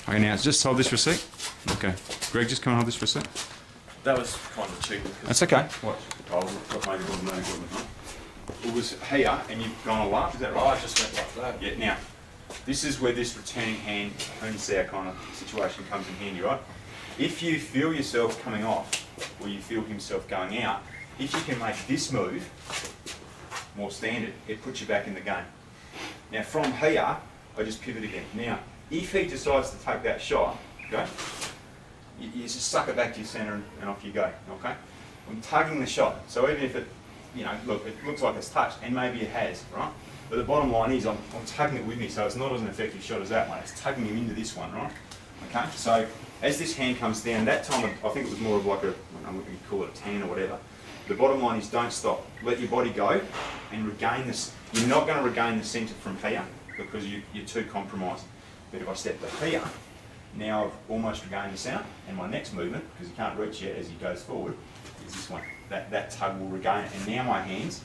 Okay, now just hold this for a sec. Okay. Greg, just come and hold this for a sec. That was kind of cheap. That's okay. What? It was here, and you've gone all up, is that right? I just went like that. Yeah, now, this is where this returning hand, Hoonsau kind of situation comes in handy, right? If you feel yourself coming off, or you feel himself going out, if you can make this move more standard, it puts you back in the game. Now, from here, I just pivot again. Now, if he decides to take that shot, okay, you just suck it back to your centre and off you go, okay? I'm tugging the shot, so even if it, you know, look, it looks like it's touched, and maybe it has, right? But the bottom line is I'm tugging it with me, so it's not as an effective shot as that one. It's tugging him into this one, right? Okay, so as this hand comes down, that time I think it was more of like a, I don't know what you call it, a tan or whatever. The bottom line is don't stop. Let your body go and regain this. You're not going to regain the centre from here because you're too compromised. But if I step to here, now I've almost regained the centre, and my next movement, because he can't reach yet as he goes forward, is this one. That tug will regain it, and now my hands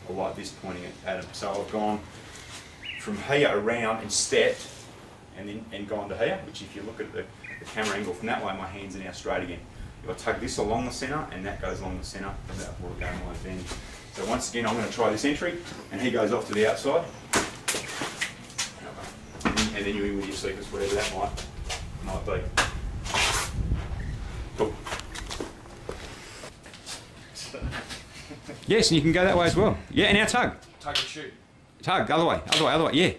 are like this pointing at him. So I've gone from here around and stepped, and gone to here, which if you look at the camera angle from that way, my hands are now straight again. If I tug this along the centre, and that goes along the centre, that will regain my advantage. So once again, I'm going to try this entry, and he goes off to the outside, and then you're in with your sequence, whatever that might be. Cool. Yes, and you can go that way as well. Yeah, and now tug. Tug and shoot. Tug, other way, yeah.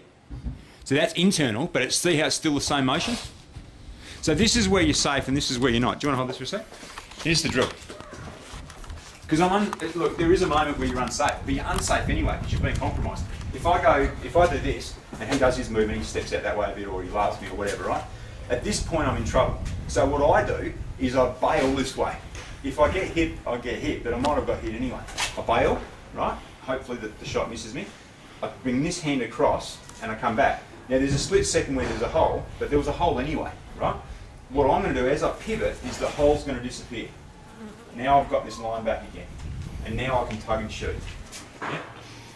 So that's internal, but see how it's still the same motion? So this is where you're safe and this is where you're not. Do you want to hold this for a sec? Here's the drill. Because look, there is a moment where you're unsafe, but you're unsafe anyway because you've been compromised. If I do this, and he does his movement, he steps out that way a bit, or he laughs me, or whatever, right? At this point, I'm in trouble. So what I do is I bail this way. If I get hit, I get hit, but I might have got hit anyway. I bail, right? Hopefully the shot misses me. I bring this hand across, and I come back. Now there's a split second where there's a hole, but there was a hole anyway, right? What I'm going to do as I pivot is the hole's going to disappear. Now I've got this line back again, and now I can tug and shoot. Yeah?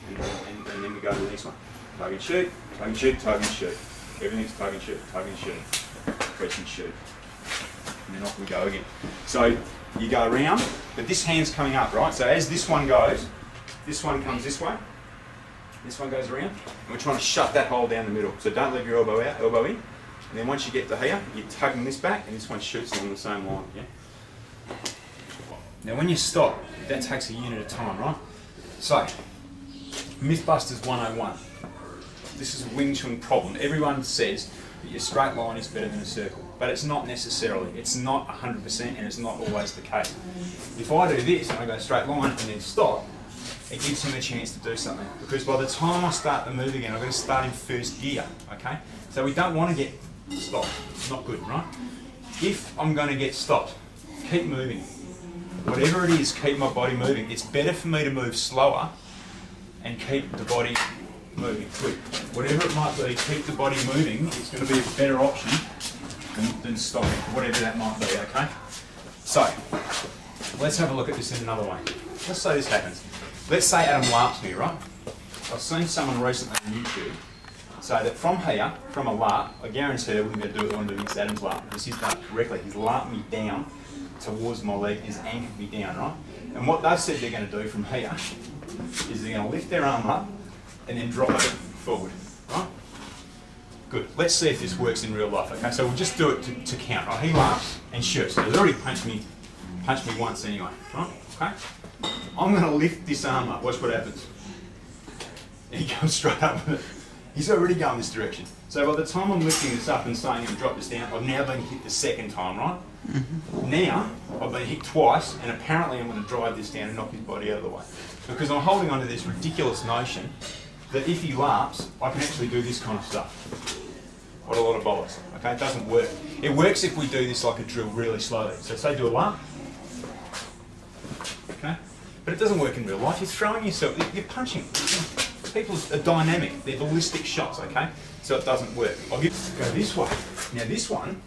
And then we go to the next one. Tug and shoot, tug and shoot, tug and shoot. Everything's tug and shoot, press and shoot. And then off we go again. So you go around, but this hand's coming up, right? So as this one goes, this one comes this way, this one goes around, and we're trying to shut that hole down the middle. So don't leave your elbow out, elbow in. And then once you get to here, you're tugging this back, and this one shoots along the same line, yeah? Now when you stop, that takes a unit of time, right? So, Mythbusters 101. This is a Wing Chun problem. Everyone says that your straight line is better than a circle, but it's not necessarily. It's not 100%, and it's not always the case. If I do this, and I go straight line, and then stop, it gives him a chance to do something. Because by the time I start the move again, I've got to start in first gear, okay? So we don't want to get stopped. It's not good, right? If I'm going to get stopped, keep moving. Whatever it is, keep my body moving. It's better for me to move slower and keep the body moving quick. Whatever it might be, keep the body moving. It's going to be a better option than stopping, whatever that might be, okay? So, let's have a look at this in another way. Let's say this happens. Let's say Adam larps me, right? I've seen someone recently on YouTube say that from here, from a larp, I guarantee I wouldn't be able to do what I want to do against Adam's larp, because he's done it correctly. He's larped me down towards my leg, he's anchored me down, right? And what they've said they're going to do from here is they're going to lift their arm up and then drop it forward, right? Good. Let's see if this works in real life, okay? So we'll just do it to count, right? He laughs and shoots. So he's already punched me once anyway, right? Okay? I'm going to lift this arm up. Watch what happens. And he comes straight up with it. He's already going this direction. So by the time I'm lifting this up and saying I'm going to drop this down, I've now been hit the second time, right? Mm-hmm. Now, I've been hit twice, and apparently I'm going to drive this down and knock his body out of the way. Because I'm holding on to this ridiculous notion that if he laughs, I can actually do this kind of stuff. What a lot of bollocks, okay? It doesn't work. It works if we do this like a drill really slowly. So say do a laugh, okay? But it doesn't work in real life. You're throwing yourself, you're punching. people are dynamic. They're ballistic shots, okay? So it doesn't work. Go this way. Now this one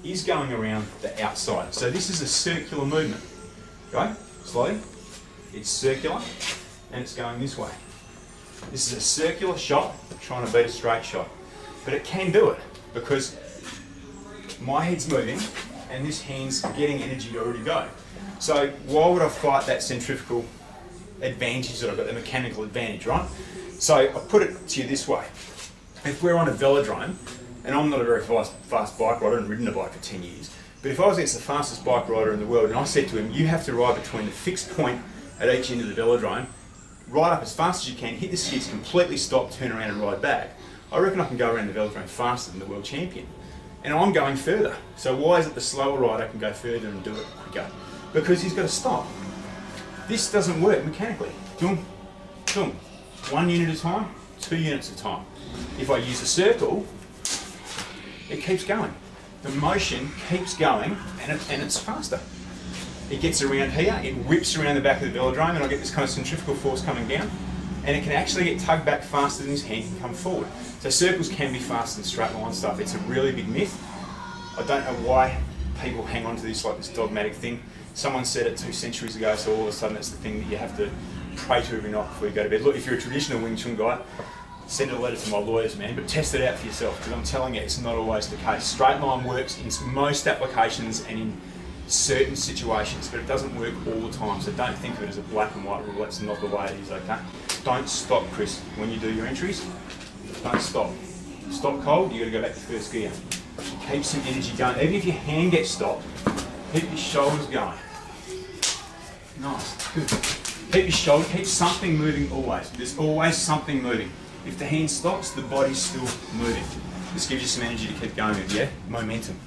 is going around the outside. So this is a circular movement. Go, slowly. It's circular, and it's going this way. This is a circular shot, trying to beat a straight shot. But it can do it, because my head's moving, and this hand's getting energy to already go. So why would I fight that centrifugal advantage that I've got, the mechanical advantage, right? So I put it to you this way. If we're on a velodrome, and I'm not a very fast bike rider, I haven't ridden a bike for 10 years, but if I was against the fastest bike rider in the world and I said to him, you have to ride between the fixed point at each end of the velodrome, ride up as fast as you can, hit the skids, completely stop, turn around and ride back, I reckon I can go around the velodrome faster than the world champion. And I'm going further. So why is it the slower rider can go further and do it quicker? Because he's got to stop. This doesn't work mechanically. Boom, boom. 1 unit at a time, 2 units at a time. If I use a circle, it keeps going. The motion keeps going, and it's faster. It gets around here, it whips around the back of the velodrome, and I get this kind of centrifugal force coming down, and it can actually get tugged back faster than his hand can come forward. So circles can be faster than straight line stuff. It's a really big myth. I don't know why people hang on to this like this dogmatic thing. Someone said it 2 centuries ago, so all of a sudden it's the thing that you have to pray to every night before you go to bed. Look, if you're a traditional Wing Chun guy, send a letter to my lawyers, man, but test it out for yourself, because I'm telling you, it's not always the case. Straight line works in most applications and in certain situations, but it doesn't work all the time, so don't think of it as a black and white rule. That's not the way it is, okay? Don't stop, Chris, when you do your entries. Don't stop. Stop cold, you've got to go back to first gear. Keep some energy going. Even if your hand gets stopped, keep your shoulders going. Nice, good. Keep your shoulder, keep something moving always. There's always something moving. If the hand stops, the body's still moving. This gives you some energy to keep going with, yeah? Momentum.